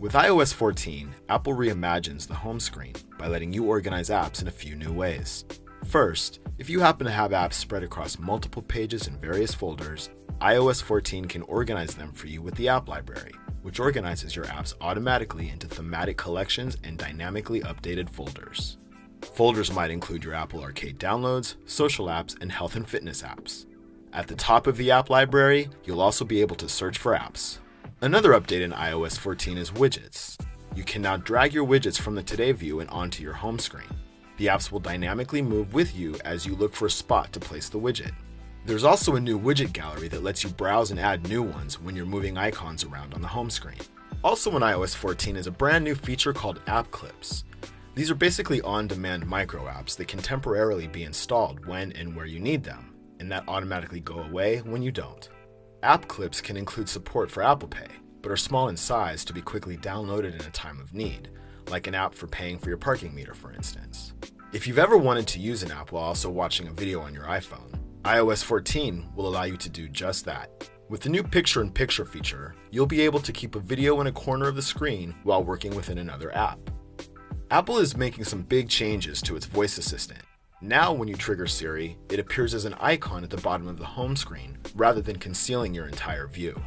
With iOS 14, Apple reimagines the home screen by letting you organize apps in a few new ways. First, if you happen to have apps spread across multiple pages in various folders, iOS 14 can organize them for you with the App Library, which organizes your apps automatically into thematic collections and dynamically updated folders. Folders might include your Apple Arcade downloads, social apps, and health and fitness apps. At the top of the App Library, you'll also be able to search for apps. Another update in iOS 14 is widgets. You can now drag your widgets from the Today view and onto your home screen. The apps will dynamically move with you as you look for a spot to place the widget. There's also a new widget gallery that lets you browse and add new ones when you're moving icons around on the home screen. Also in iOS 14 is a brand new feature called App Clips. These are basically on-demand micro apps that can temporarily be installed when and where you need them, and that automatically go away when you don't. App Clips can include support for Apple Pay, but are small in size to be quickly downloaded in a time of need, like an app for paying for your parking meter, for instance. If you've ever wanted to use an app while also watching a video on your iPhone, iOS 14 will allow you to do just that. With the new picture-in-picture feature, you'll be able to keep a video in a corner of the screen while working within another app. Apple is making some big changes to its voice assistant. Now when you trigger Siri, it appears as an icon at the bottom of the home screen rather than concealing your entire view.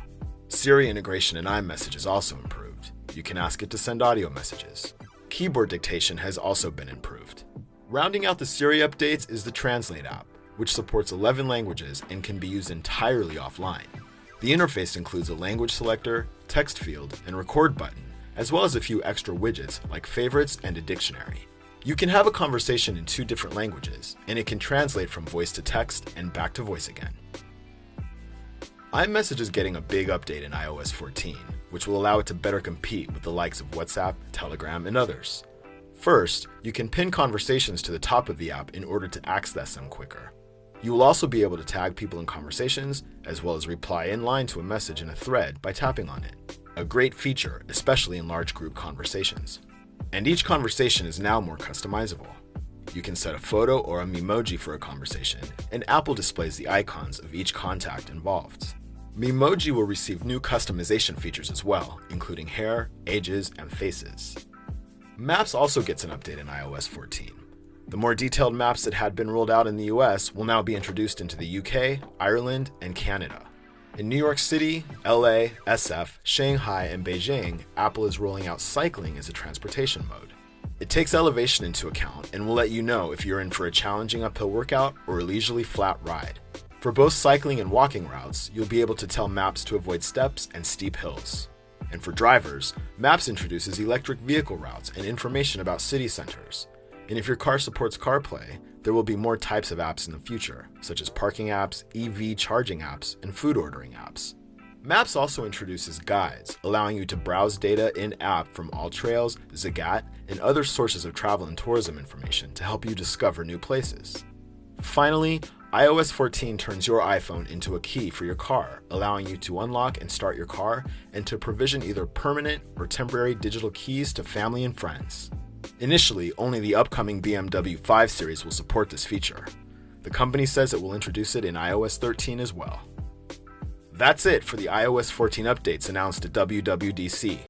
Siri integration in iMessage is also improved. You can ask it to send audio messages. Keyboard dictation has also been improved. Rounding out the Siri updates is the Translate app, which supports 11 languages and can be used entirely offline. The interface includes a language selector, text field, and record button, as well as a few extra widgets like favorites and a dictionary. You can have a conversation in 2 different languages, and it can translate from voice to text and back to voice again. iMessage is getting a big update in iOS 14, which will allow it to better compete with the likes of WhatsApp, Telegram, and others. First, you can pin conversations to the top of the app in order to access them quicker. You will also be able to tag people in conversations, as well as reply in line to a message in a thread by tapping on it. A great feature, especially in large group conversations. And each conversation is now more customizable. You can set a photo or a memoji for a conversation, and Apple displays the icons of each contact involved. Memoji will receive new customization features as well, including hair, ages, and faces. Maps also gets an update in iOS 14. The more detailed maps that had been rolled out in the US will now be introduced into the UK, Ireland, and Canada. In New York City, LA, SF, Shanghai, and Beijing, Apple is rolling out cycling as a transportation mode. It takes elevation into account and will let you know if you're in for a challenging uphill workout or a leisurely flat ride. For both cycling and walking routes, you'll be able to tell Maps to avoid steps and steep hills. And for drivers, Maps introduces electric vehicle routes and information about city centers. And if your car supports CarPlay, there will be more types of apps in the future, such as parking apps, EV charging apps, and food ordering apps. Maps also introduces guides, allowing you to browse data in-app from AllTrails, Zagat, and other sources of travel and tourism information to help you discover new places. Finally, iOS 14 turns your iPhone into a key for your car, allowing you to unlock and start your car and to provision either permanent or temporary digital keys to family and friends. Initially, only the upcoming BMW 5 Series will support this feature. The company says it will introduce it in iOS 13 as well. That's it for the iOS 14 updates announced at WWDC.